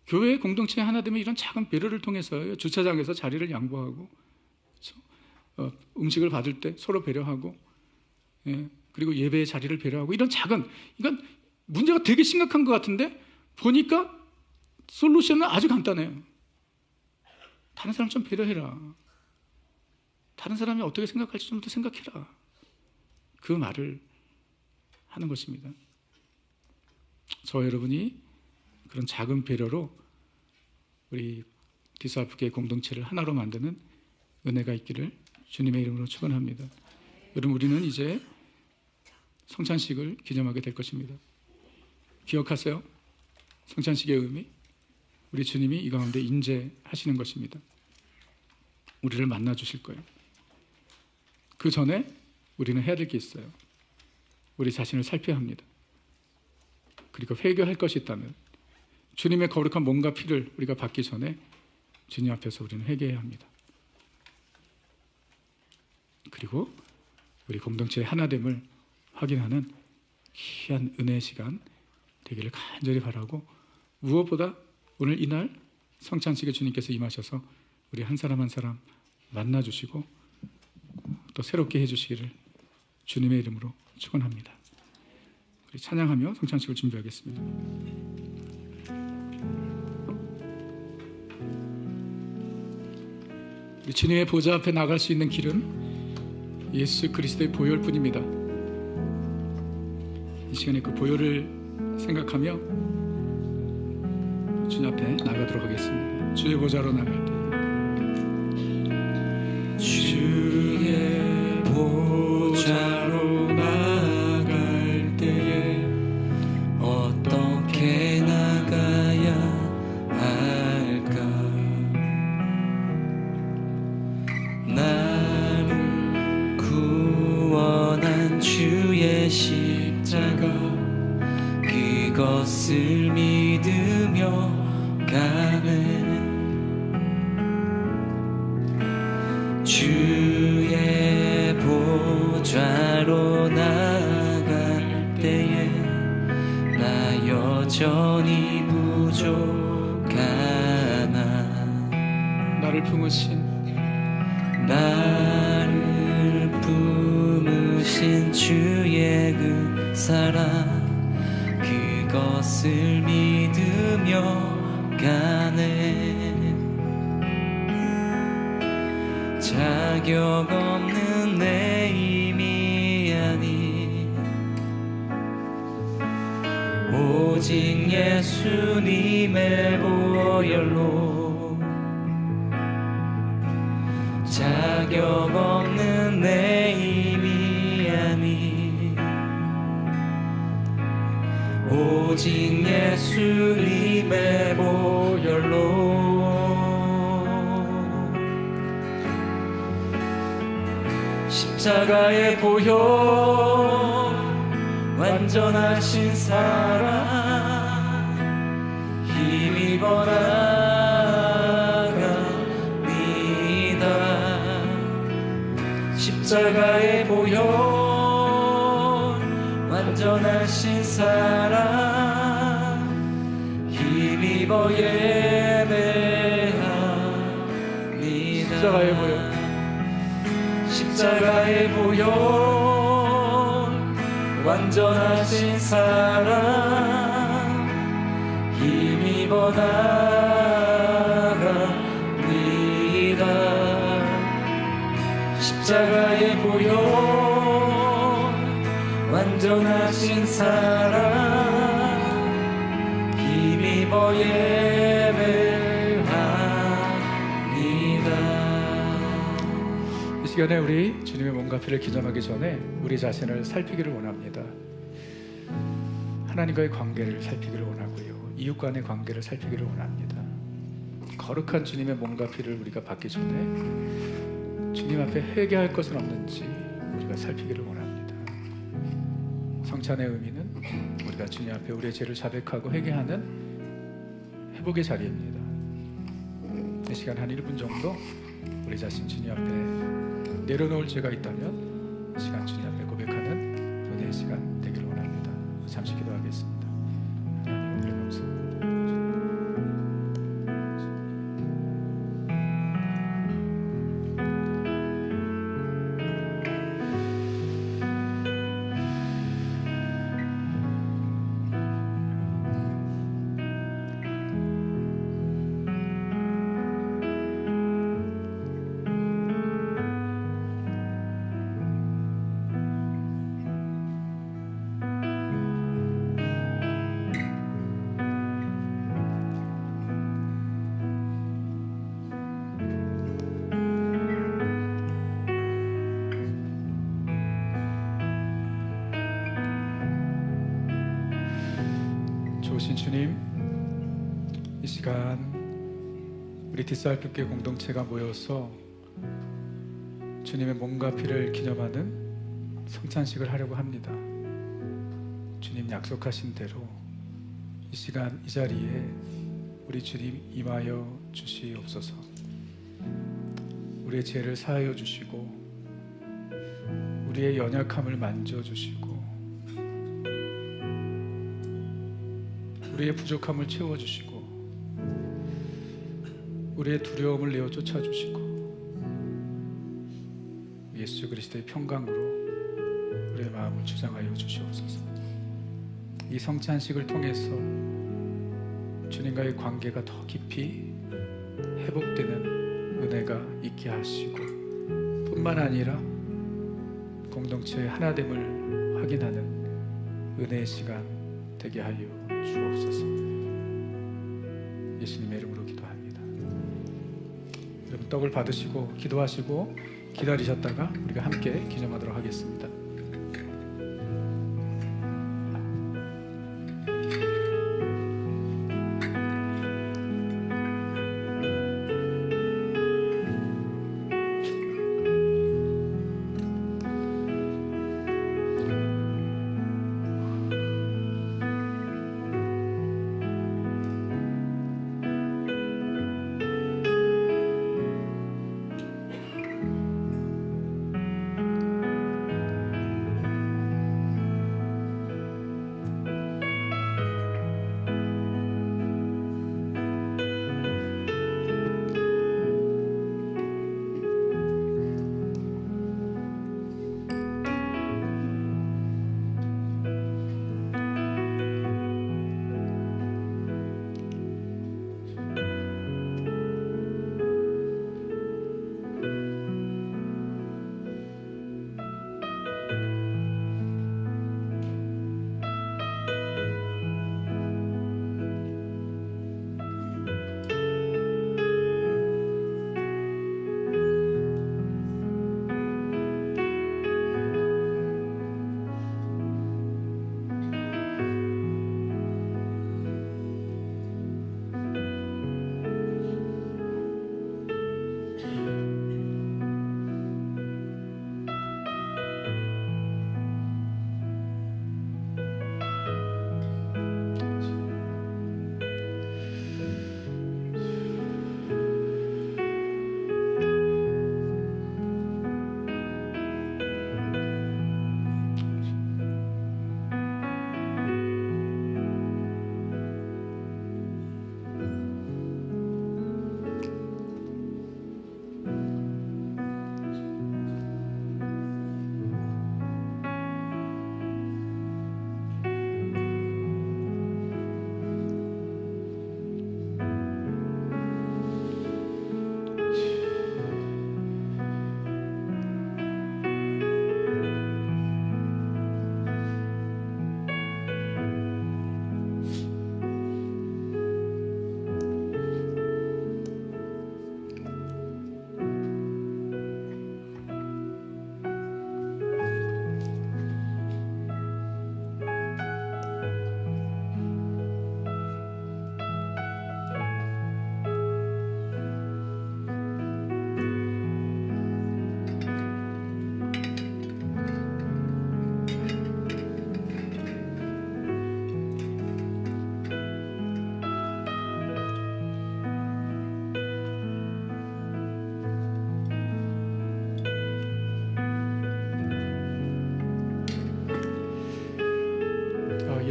교회 공동체 하나 되면 이런 작은 배려를 통해서 주차장에서 자리를 양보하고, 그렇죠? 음식을 받을 때 서로 배려하고, 그리고 예배의 자리를 배려하고, 이런 작은, 이건 문제가 되게 심각한 것 같은데 보니까 솔루션은 아주 간단해요. 다른 사람 좀 배려해라. 다른 사람이 어떻게 생각할지 좀 더 생각해라. 그 말을 하는 것입니다. 저와 여러분이 그런 작은 배려로 우리 디스아프교회 공동체를 하나로 만드는 은혜가 있기를 주님의 이름으로 축원합니다. 여러분, 우리는 이제 성찬식을 기념하게 될 것입니다. 기억하세요? 성찬식의 의미, 우리 주님이 이 가운데 임재하시는 것입니다. 우리를 만나 주실 거예요. 그 전에 우리는 해야 될 게 있어요. 우리 자신을 살펴야 합니다. 그리고 회개할 것이 있다면 주님의 거룩한 몸과 피를 우리가 받기 전에 주님 앞에서 우리는 회개해야 합니다. 그리고 우리 공동체의 하나됨을 확인하는 귀한 은혜의 시간 되기를 간절히 바라고, 무엇보다 오늘 이날 성찬식에 주님께서 임하셔서 우리 한 사람 한 사람 만나주시고 또 새롭게 해주시기를 주님의 이름으로 축원합니다. 우리 찬양하며 성찬식을 준비하겠습니다. 우리 주님의 보좌 앞에 나갈 수 있는 길은 예수 그리스도의 보혈뿐입니다. 이 시간에 그 보혈을 생각하며 주님 앞에 나가도록 하겠습니다. 주의 보좌로 나갈 때 주의 보좌로 나갈 때에 어떻게 나가야 할까? 나를 구원한 주의 십자가 그것을 믿으며 가네. 주의 보좌로 나갈 때에 나 여전히 부족하나. 나를 품으신 주의 그 사랑 그것을 믿으며 가네. 자격 없는 내 힘이 아니 오직 예수님의 보혈로 자격 없는 내 힘이 아니 오직 예수님의 보혈로 십자가의 보혈 완전하신 사랑 힘입어 나갑니다. 십자가의 보혈 완전하신 사랑 힘입어 예배합니다. 십자가의 보혈 십자가의 보혈 완전하신 사랑 힘입어 나갑니다. 십자가의 보혈 완전하신 사랑 힘입어 예배합니다. 이 시간에 우리 주님의 몸과 피를 기념하기 전에 우리 자신을 살피기를 원합니다. 하나님과의 관계를 살피기를 원하고요, 이웃 간의 관계를 살피기를 원합니다. 거룩한 주님의 몸과 피를 우리가 받기 전에 주님 앞에 회개할 것은 없는지 우리가 살피기를 원합니다. 성찬의 의미는 우리가 주님 앞에 우리의 죄를 자백하고 회개하는 회복의 자리입니다. 이 시간 한 1분 정도 우리 자신 주님 앞에 내려놓을 죄가 있다면 시간 주님 앞에 고백하는 은혜의 시간 되기를 원합니다. 잠시 기도하겠습니다. 하나님 은혜를 감사합니다. 좋으신 주님, 이 시간 우리 디스알프교회 공동체가 모여서 주님의 몸과 피를 기념하는 성찬식을 하려고 합니다. 주님 약속하신 대로 이 시간 이 자리에 우리 주님 임하여 주시옵소서. 우리의 죄를 사하여 주시고 우리의 연약함을 만져주시고 우리의 부족함을 채워주시고 우리의 두려움을 내어 쫓아주시고 예수 그리스도의 평강으로 우리의 마음을 주장하여 주시옵소서. 이 성찬식을 통해서 주님과의 관계가 더 깊이 회복되는 은혜가 있게 하시고, 뿐만 아니라 공동체의 하나됨을 확인하는 은혜의 시간 되게 하여 주옵소서. 예수님의 이름으로 기도합니다. 여러분, 떡을 받으시고 기도하시고 기다리셨다가 우리가 함께 기념하도록 하겠습니다.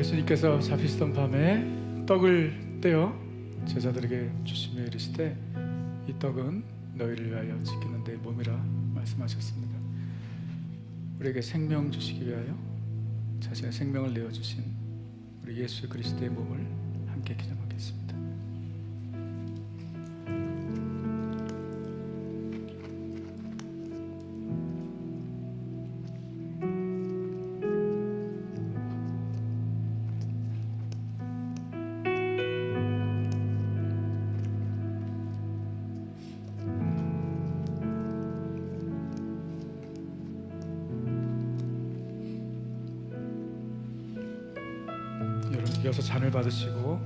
예수님께서 잡히시던 밤에 떡을 떼어 제자들에게 주시며 이르시되 이 떡은 너희를 위하여 지키는 내 몸이라 말씀하셨습니다. 우리에게 생명 주시기 위하여 자신의 생명을 내어주신 우리 예수 그리스도의 몸을 함께 기념하겠습니다. 이어서 잔을 받으시고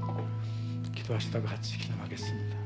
기도하시다가 같이 기념하겠습니다.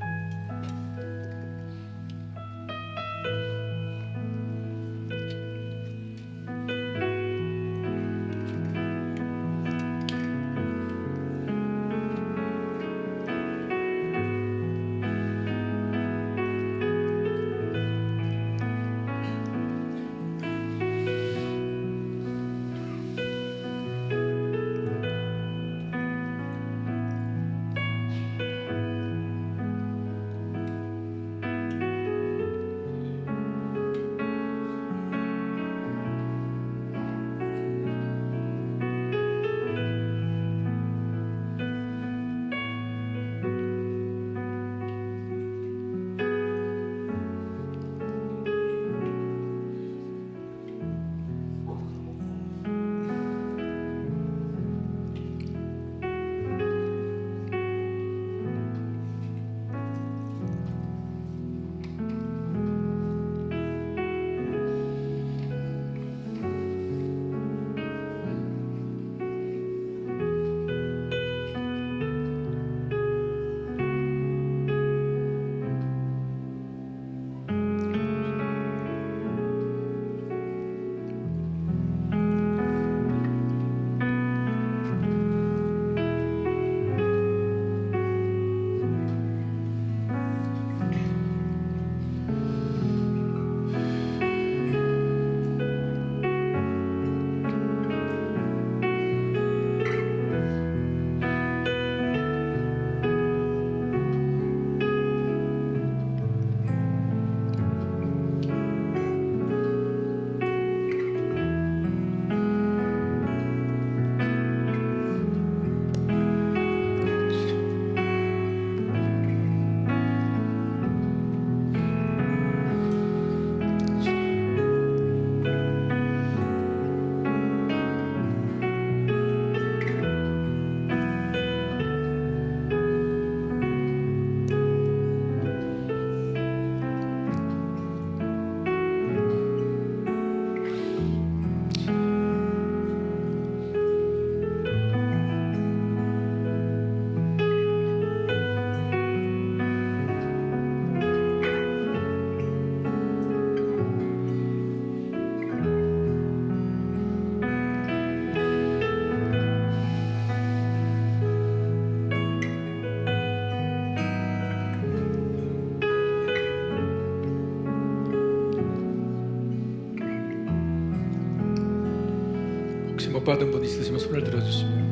복 받은 분 있으시면 손을 들어주시면.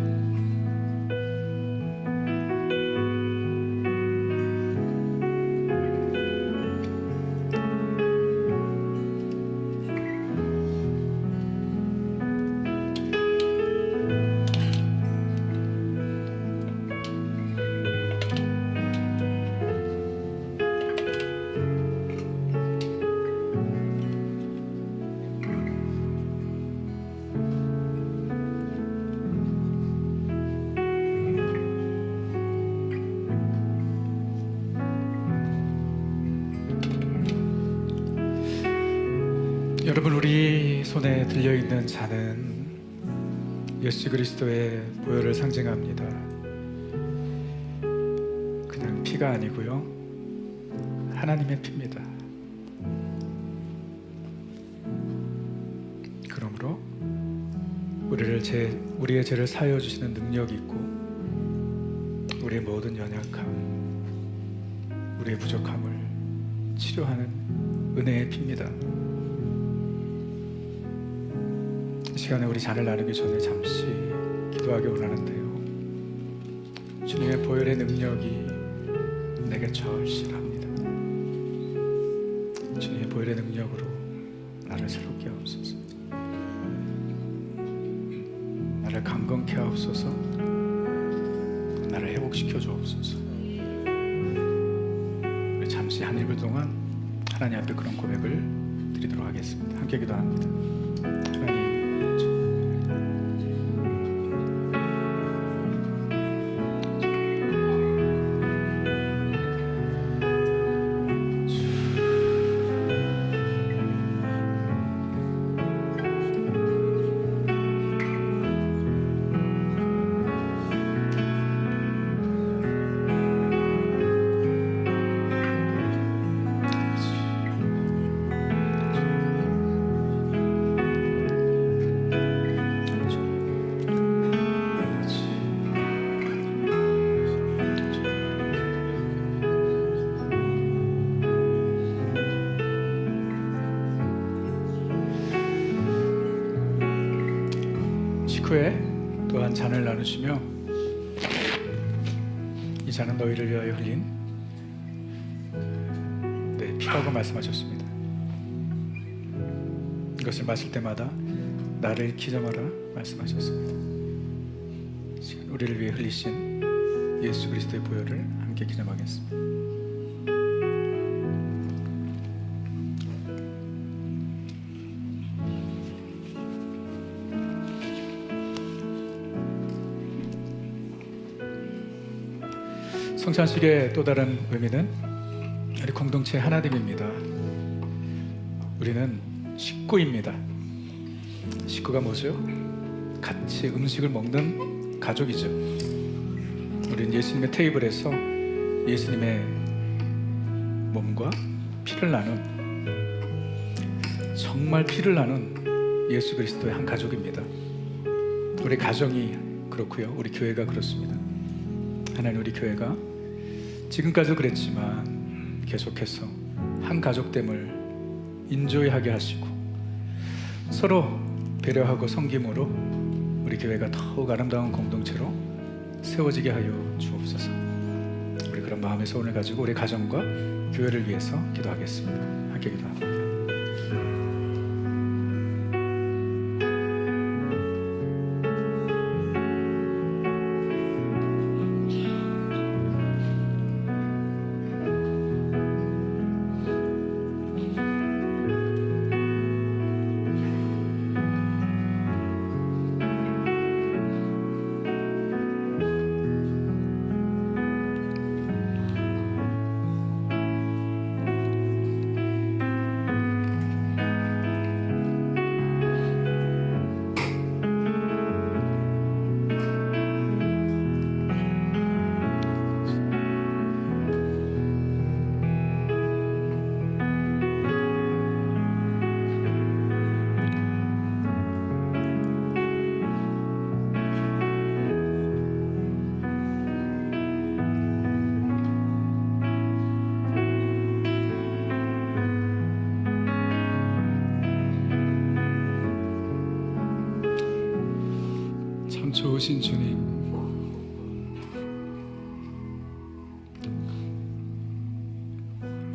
여러분, 우리 손에 들려있는 잔은 예수 그리스도의 보혈을 상징합니다. 그냥 피가 아니고요, 하나님의 피입니다. 그러므로 우리의 죄를 사하여 주시는 능력이 있고, 우리의 모든 연약함, 우리의 부족함을 치료하는 은혜의 피입니다. 이 시간에 우리 잔을 나누기 전에 잠시 기도하기 원하는데요, 주님의 보혈의 능력이 내게 절실합니다. 주님의 보혈의 능력으로 나를 새롭게 하옵소서. 나를 강건케 하옵소서. 나를 회복시켜 주옵소서. 우리 잠시 한 1분 동안 하나님 앞에 그런 고백을 드리도록 하겠습니다. 함께 기도합니다. 하나님, 후에 또한 잔을 나누시며, 이 잔은 너희를 위하여 흘린 내 피라고 말씀하셨습니다. 이것을 마실 때마다 나를 기점하라 말씀하셨습니다. 지금 우리를 위해 흘리신 예수 그리스도의 보혈을 함께 기점하겠습니다. 성찬식의 또 다른 의미는 우리 공동체 하나됨입니다. 우리는 식구입니다. 식구가 뭐죠? 같이 음식을 먹는 가족이죠. 우리는 예수님의 테이블에서 예수님의 몸과 피를 나눈, 정말 피를 나눈 예수 그리스도의 한 가족입니다. 우리 가정이 그렇고요, 우리 교회가 그렇습니다. 하나님, 우리 교회가 지금까지도 그랬지만 계속해서 한 가족됨을 인조이하게 하시고 서로 배려하고 섬김으로 우리 교회가 더욱 아름다운 공동체로 세워지게 하여 주옵소서. 우리 그런 마음의 소원을 가지고 우리 가정과 교회를 위해서 기도하겠습니다. 함께 기도합니다. 귀하신 주님,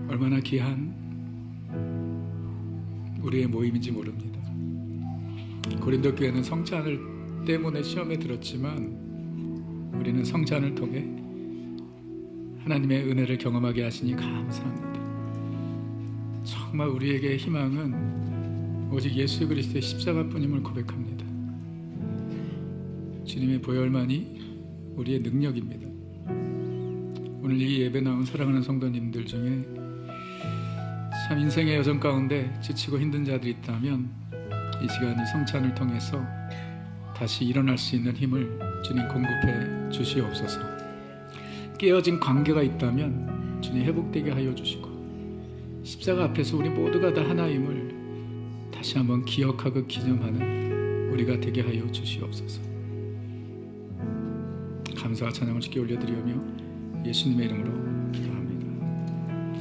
얼마나 귀한 우리의 모임인지 모릅니다. 고린도 교회는 성찬을 때문에 시험에 들었지만 우리는 성찬을 통해 하나님의 은혜를 경험하게 하시니 감사합니다. 정말 우리에게 희망은 오직 예수 그리스도의 십자가뿐임을 고백합니다. 주님의 보혈만이 우리의 능력입니다. 오늘 이 예배 나온 사랑하는 성도님들 중에 참 인생의 여정 가운데 지치고 힘든 자들이 있다면 이 시간 이 성찬을 통해서 다시 일어날 수 있는 힘을 주님 공급해 주시옵소서. 깨어진 관계가 있다면 주님 회복되게 하여 주시고, 십자가 앞에서 우리 모두가 다 하나임을 다시 한번 기억하고 기념하는 우리가 되게 하여 주시옵소서. 감사와 찬양을 주께 올려드리오며 예수님의 이름으로 기도합니다.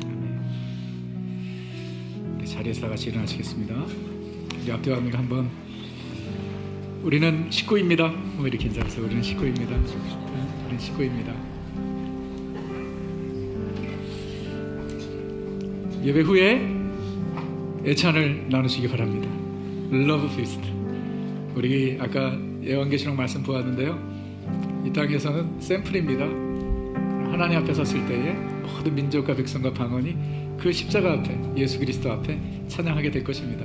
아멘. 우리 자리에서 다 같이 일어나시겠습니다. 우리 앞뒤와 함께 한번, 우리는 식구입니다. 뭐 이렇게 인사해서 우리는 식구입니다. 우리는 식구입니다. 예배 후에 애찬을 나누시기 바랍니다. 러브 피스트. 우리 아까 예언계시록 말씀 보았는데요, 이 땅에서는 샘플입니다. 하나님 앞에 섰을 때에 모든 민족과 백성과 방언이 그 십자가 앞에, 예수 그리스도 앞에 찬양하게 될 것입니다.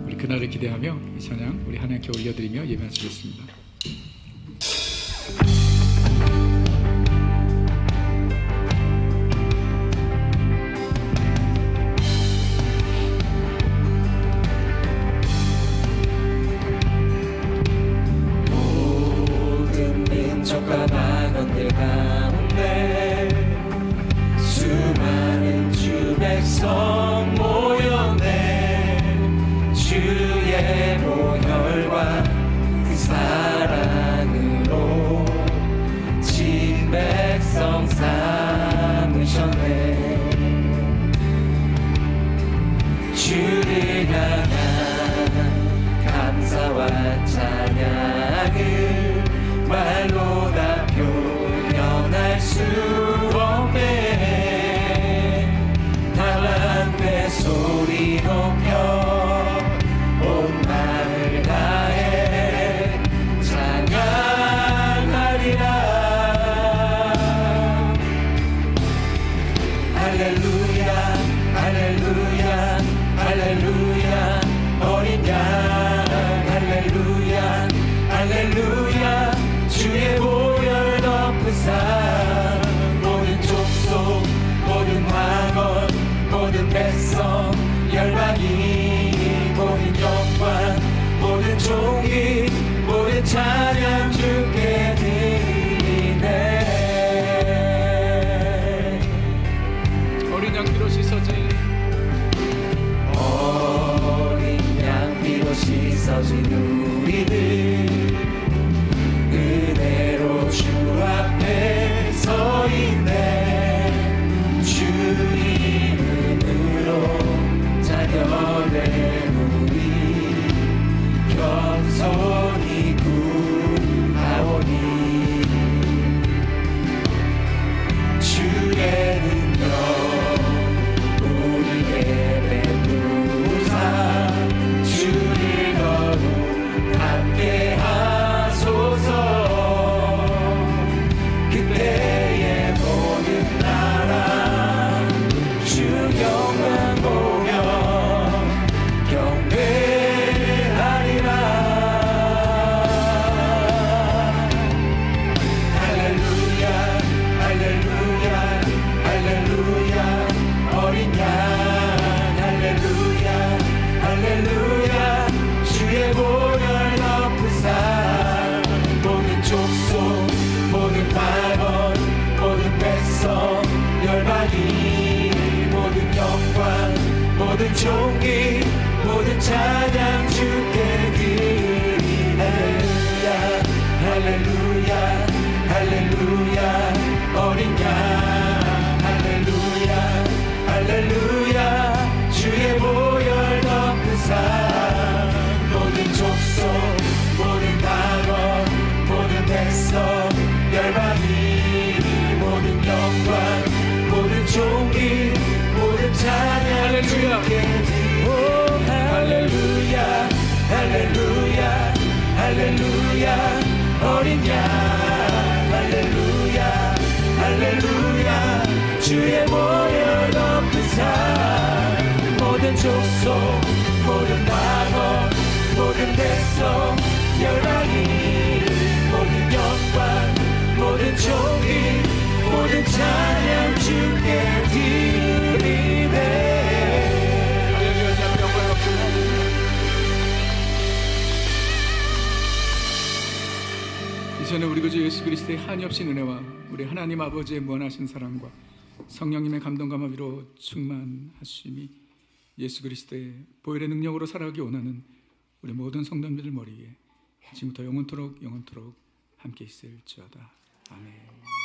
우리 그날을 기대하며 이 찬양 우리 하나님께 올려드리며 예배하시겠습니다. 모든 민족과 방언들 가운데 수많은 주 백성 모였네. 주의 보혈과 그 사랑으로 진 백성 삼으셨네. 주를 향한 감사와 찬양을 말로 다 표현할 수 없네. 달란트 소리 높여 온 마음을 다해 찬양하리라. 할렐루야 할렐루야 할렐루야. 어린 양 할렐루야 할렐루야. 주의 보혈 덮으사 모든 족속 모든 왕원 모든 백성 열방이 모든 영광 모든 종이 모든 찬양 주께 드리네. 어린 양 피로 씻어진 어린 양 피로 씻어진 우리들 은혜로 주 앞에 서 있네. 주 이름으로 자녀된 우리 겸손히 구하오니. 주의 능력 우리에게 베푸사 주를 거룩 함께 하소서. 그때의 모든 나라 주 영광 보며 경배하리라. 할렐루야 할렐루야 할렐루야. 어린 양 할렐루야 할렐루야. 주의 보혈 덮으사 모든 족속 모든 방언 모든 백성 열방이 모든 영광 모든 종기 모든 찬양 주께 드리네. 할렐루야 할렐루야 어린 양 할렐루야 할렐루야. 주의 보혈 덮으사 모든 족속 모든 방언 모든 주의 보혈 덮으사 모든 족속 모든 방언 모든 백성 열방이 모든 영광 모든 존귀 모든 찬양 주께 드리네. 이제는 우리 구주 예수 그리스도의 한이 없인 은혜와 우리 하나님 아버지의 무한하신 사랑과 성령님의 감동과 마비로 충만하심이 예수 그리스도의 보혈의 능력으로 살아가기 원하는 우리 모든 성도님들 머리에 지금부터 영원토록 함께 있을지어다. 아멘.